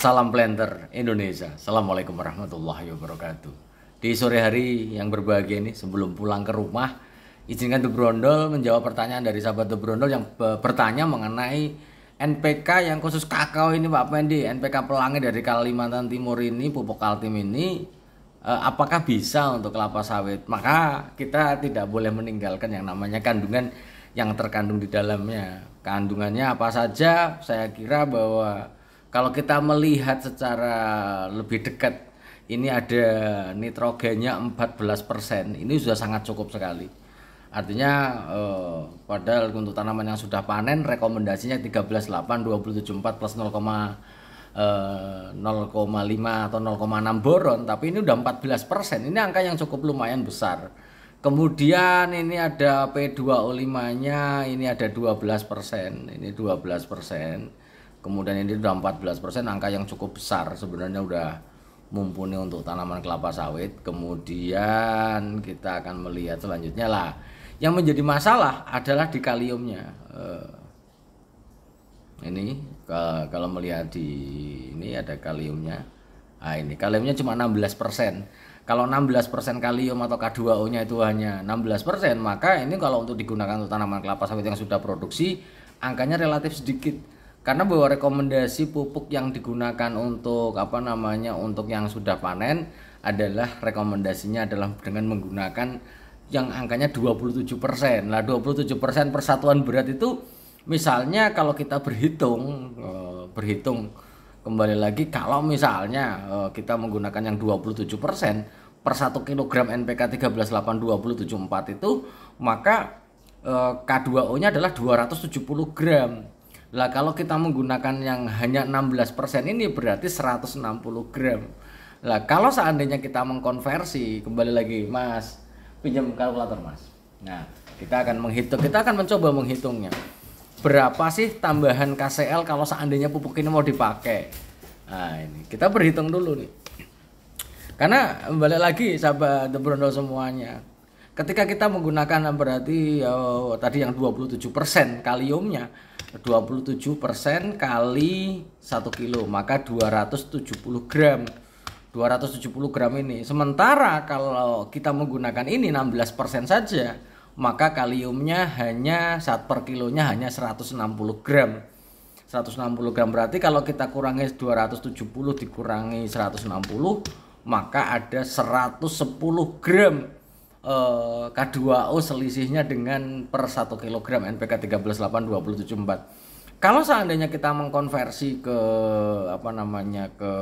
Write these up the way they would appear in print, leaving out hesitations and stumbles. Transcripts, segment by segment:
Salam planter Indonesia. Assalamualaikum warahmatullahi wabarakatuh. Di sore hari yang berbahagia ini, sebelum pulang ke rumah, izinkan The Brondol menjawab pertanyaan dari sahabat The Brondol yang bertanya mengenai NPK yang khusus kakao ini, Pak Pendi. NPK pelangi dari Kalimantan Timur ini, pupuk Kaltim ini, apakah bisa untuk kelapa sawit? Maka kita tidak boleh meninggalkan yang namanya kandungan yang terkandung di dalamnya. Kandungannya apa saja? Saya kira bahwa kalau kita melihat secara lebih dekat, ini ada nitrogennya 14%. Ini sudah sangat cukup sekali. Artinya padahal untuk tanaman yang sudah panen rekomendasinya 13,8, 27,4 plus 0,5 atau 0,6 boron, tapi ini udah 14%. Ini angka yang cukup lumayan besar. Kemudian ini ada P2O5-nya, ini ada 12%, ini 12%. Kemudian ini udah 14%, angka yang cukup besar, sebenarnya udah mumpuni untuk tanaman kelapa sawit. Kemudian kita akan melihat selanjutnya lah. Yang menjadi masalah adalah di kaliumnya. Ini kalau melihat di ini ada kaliumnya. Nah, ini kaliumnya cuma 16%. Kalau 16% kalium atau K2O-nya itu hanya 16%, maka ini kalau untuk digunakan untuk tanaman kelapa sawit yang sudah produksi, angkanya relatif sedikit. Karena bahwa rekomendasi pupuk yang digunakan untuk untuk yang sudah panen adalah rekomendasinya adalah dengan menggunakan yang angkanya 27%. Nah, 27% persatuan berat itu misalnya kalau kita berhitung kembali lagi, kalau misalnya kita menggunakan yang 27% per 1 kg NPK 13,8,274 itu, maka K2O-nya adalah 270 gram. Lah kalau kita menggunakan yang hanya 16% ini berarti 160 gram. Lah kalau seandainya kita mengkonversi, kembali lagi Mas, pinjam kalkulator Mas. Nah, kita akan mencoba menghitungnya. Berapa sih tambahan KCl kalau seandainya pupuk ini mau dipakai? Nah, ini kita berhitung dulu nih. Karena kembali lagi sahabat The Brondol semuanya, ketika kita menggunakan berarti tadi yang 27% kaliumnya, 27% kali 1 kilo, maka 270 gram. 270 gram ini. Sementara kalau kita menggunakan ini 16% saja, maka kaliumnya hanya per kilonya hanya 160 gram. 160 gram berarti kalau kita kurangi 270 dikurangi 160, maka ada 110 gram K2O selisihnya dengan per 1 kg NPK 13,8,274. Kalau seandainya kita mengkonversi ke ke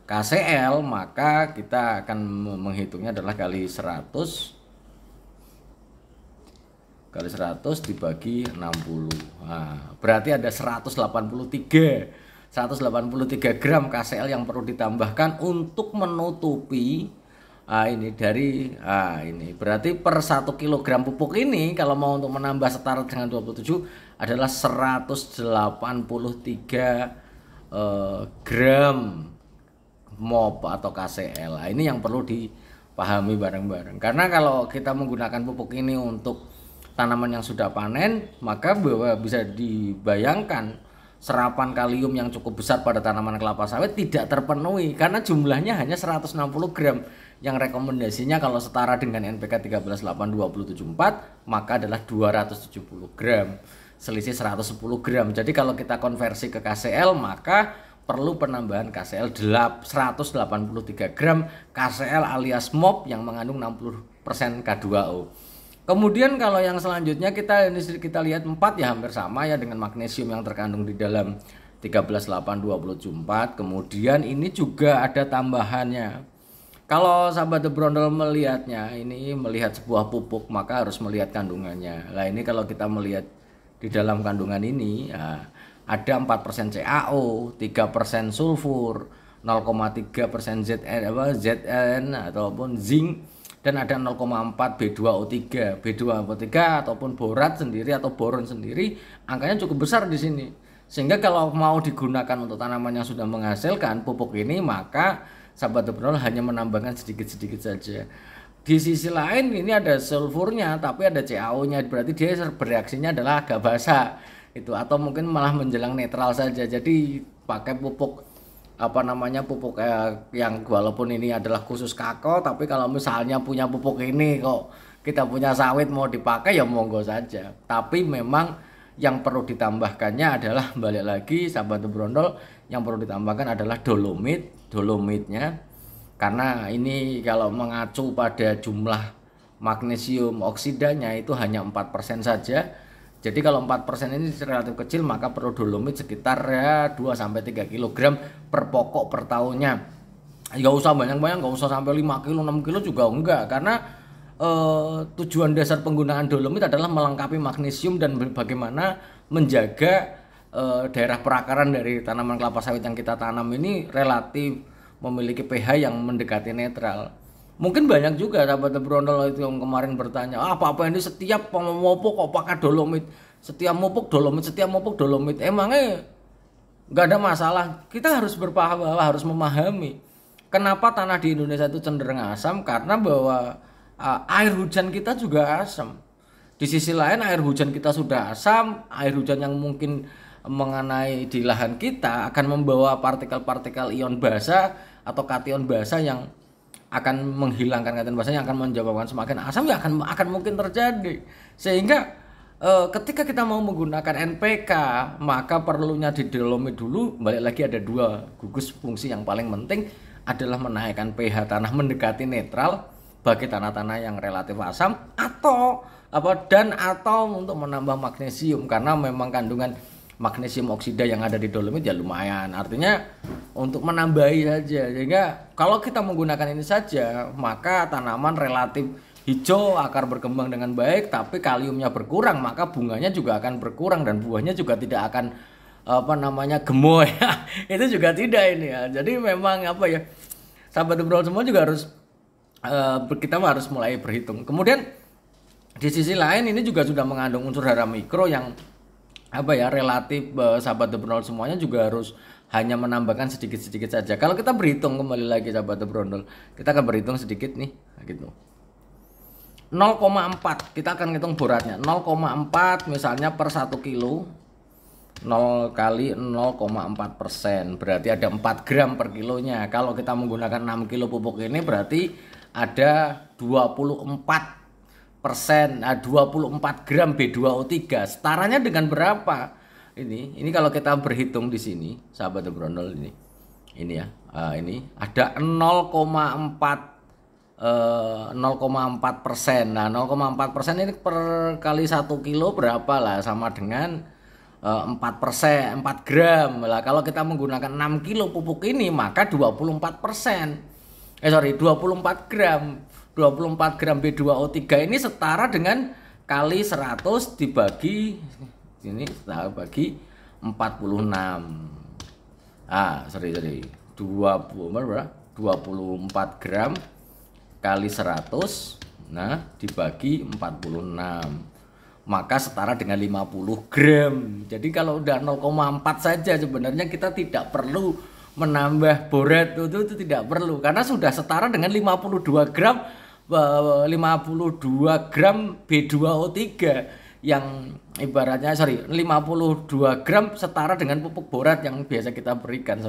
KCl, maka kita akan menghitungnya adalah kali 100 dibagi 60. Nah, berarti ada 183 gram KCl yang perlu ditambahkan untuk menutupi ini berarti per 1 kg pupuk ini kalau mau untuk menambah setara dengan 27 adalah 183 gram MOP atau KCl. Nah, ini yang perlu dipahami bareng-bareng. Karena kalau kita menggunakan pupuk ini untuk tanaman yang sudah panen, maka bahwa bisa dibayangkan serapan kalium yang cukup besar pada tanaman kelapa sawit tidak terpenuhi karena jumlahnya hanya 160 gram. Yang rekomendasinya kalau setara dengan NPK 13,8,274 maka adalah 270 gram, selisih 110 gram. Jadi kalau kita konversi ke KCl maka perlu penambahan KCl 183 gram KCl alias MOP yang mengandung 60% K2O. Kemudian kalau yang selanjutnya kita lihat 4 ya hampir sama ya dengan magnesium yang terkandung di dalam 13,8,274. Kemudian ini juga ada tambahannya. Kalau sahabat The Brondol melihatnya, ini melihat sebuah pupuk maka harus melihat kandungannya. Nah, ini kalau kita melihat di dalam kandungan ini ya, ada 4% CaO, 3% sulfur, 0,3% Zn ataupun zinc, dan ada 0,4 B2O3. B2O3 ataupun borat sendiri atau boron sendiri angkanya cukup besar di sini. Sehingga kalau mau digunakan untuk tanaman yang sudah menghasilkan pupuk ini, maka sahabat The Brondol hanya menambahkan sedikit-sedikit saja. Di sisi lain ini ada sulfurnya tapi ada CaO-nya, berarti dia bereaksinya adalah agak basah itu, atau mungkin malah menjelang netral saja. Jadi pakai pupuk apa namanya pupuk yang walaupun ini adalah khusus kakao, tapi kalau misalnya punya pupuk ini kok kita punya sawit mau dipakai ya monggo saja. Tapi memang yang perlu ditambahkannya adalah balik lagi sahabat brondol, yang perlu ditambahkan adalah dolomitnya, karena ini kalau mengacu pada jumlah magnesium oksidanya itu hanya 4% saja. Jadi kalau 4% ini relatif kecil, maka perlu dolomit sekitar ya 2-3 kg per pokok per tahunnya. Nggak usah banyak-banyak, nggak usah sampai 5 kilo, 6 kilo juga enggak. Karena tujuan dasar penggunaan dolomit adalah melengkapi magnesium dan bagaimana menjaga daerah perakaran dari tanaman kelapa sawit yang kita tanam ini relatif memiliki pH yang mendekati netral. Mungkin banyak juga sahabat brondol itu yang kemarin bertanya, apa ini setiap memupuk kok pakai dolomit, setiap mupuk dolomit. Emangnya nggak ada masalah? Kita harus berpaham, harus memahami kenapa tanah di Indonesia itu cenderung asam, karena bahwa air hujan kita juga asam. Di sisi lain air hujan kita sudah asam, air hujan yang mungkin mengenai di lahan kita akan membawa partikel-partikel ion basa atau kation basa yang akan menghilangkan kation basa, yang akan menyebabkan semakin asam, ya akan mungkin terjadi. Sehingga ketika kita mau menggunakan NPK, maka perlunya di dolomit dulu. Balik lagi ada 2 gugus fungsi yang paling penting adalah menaikkan pH tanah mendekati netral bagi tanah-tanah yang relatif asam, atau untuk menambah magnesium, karena memang kandungan magnesium oksida yang ada di dolomit ya lumayan, artinya untuk menambahi saja. Sehingga kalau kita menggunakan ini saja, maka tanaman relatif hijau, akar berkembang dengan baik, tapi kaliumnya berkurang, maka bunganya juga akan berkurang dan buahnya juga tidak akan gemoy. Itu juga tidak ini ya. Jadi memang sahabat brol semua juga harus kita harus mulai berhitung. Kemudian di sisi lain ini juga sudah mengandung unsur hara mikro yang relatif sahabat brondol semuanya juga harus hanya menambahkan sedikit-sedikit saja. Kalau kita berhitung kembali lagi sahabat brondol, kita akan berhitung sedikit nih, gitu. 0,4 kita akan hitung boratnya. 0,4 misalnya per 1 kilo, 0 kali 0,4%, berarti ada 4 gram per kilonya. Kalau kita menggunakan 6 kilo pupuk ini berarti ada 24 gram B2O3. Setaranya dengan berapa? Ini kalau kita berhitung di sini, sahabat brondol, ini ya. Ini ada 0,4%. Nah, 0,4% ini per kali 1 kilo berapa lah? Sama dengan 4%, 4 gram. Lah kalau kita menggunakan 6 kilo pupuk ini, maka 24%. 24 gram. 24 gram B2O3 ini setara dengan kali 100 dibagi ini bagi 46. 24 gram kali 100 dibagi 46, maka setara dengan 50 gram. Jadi kalau udah 0,4 saja sebenarnya kita tidak perlu menambah borat, itu tidak perlu, karena sudah setara dengan 52 gram B2O3 yang ibaratnya 52 gram setara dengan pupuk borat yang biasa kita berikan.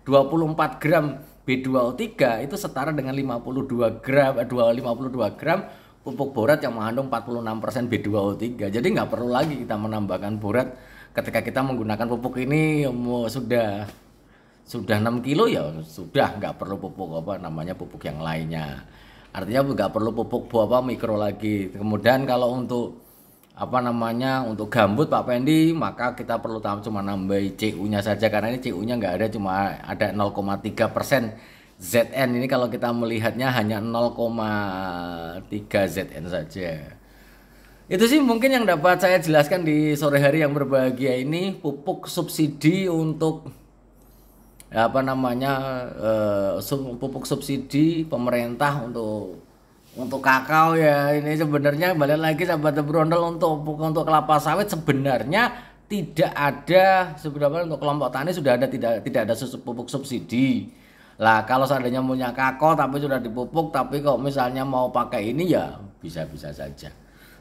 24 gram B2O3 itu setara dengan 52 gram pupuk borat yang mengandung 46% B2O3. Jadi nggak perlu lagi kita menambahkan borat ketika kita menggunakan pupuk ini. Sudah 6 kilo ya sudah, nggak perlu pupuk pupuk yang lainnya. Artinya nggak perlu pupuk mikro lagi. Kemudian kalau untuk untuk gambut Pak Pendi, maka kita perlu cuma nambahi CU-nya saja, karena ini CU-nya nggak ada, cuma ada 0,3% ZN. Ini kalau kita melihatnya hanya 0,3 ZN saja. Itu sih mungkin yang dapat saya jelaskan di sore hari yang berbahagia ini. Pupuk subsidi untuk pupuk subsidi pemerintah untuk kakao ya. Ini sebenarnya balik lagi sahabat brondol, untuk kelapa sawit sebenarnya tidak ada, sebenarnya untuk kelompok tani sudah ada, tidak ada pupuk subsidi. Lah kalau seandainya punya kakao tapi sudah dipupuk, tapi kok misalnya mau pakai ini ya bisa-bisa saja.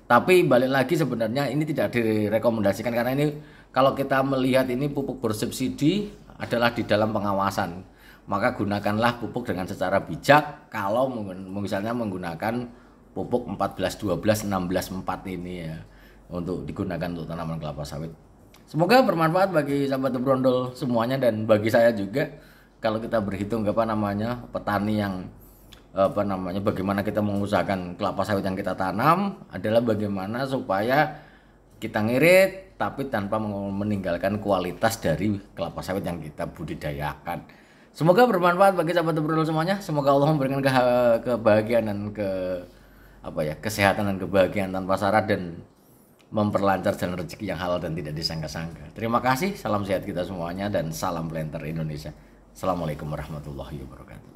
Tapi balik lagi sebenarnya ini tidak direkomendasikan, karena ini kalau kita melihat ini pupuk bersubsidi adalah di dalam pengawasan. maka gunakanlah pupuk dengan secara bijak. Kalau misalnya menggunakan pupuk 14, 12, 16, 4 ini ya, untuk digunakan untuk tanaman kelapa sawit. Semoga bermanfaat bagi sahabat Brondol semuanya dan bagi saya juga. Kalau kita berhitung petani yang bagaimana kita mengusahakan kelapa sawit yang kita tanam adalah bagaimana supaya kita ngirit tapi tanpa meninggalkan kualitas dari kelapa sawit yang kita budidayakan. Semoga bermanfaat bagi sahabat Brondol semuanya. Semoga Allah memberikan kebahagiaan dan kesehatan dan kebahagiaan tanpa syarat dan memperlancar jalan rezeki yang halal dan tidak disangka-sangka. Terima kasih, salam sehat kita semuanya dan salam Planter Indonesia. Assalamualaikum warahmatullahi wabarakatuh.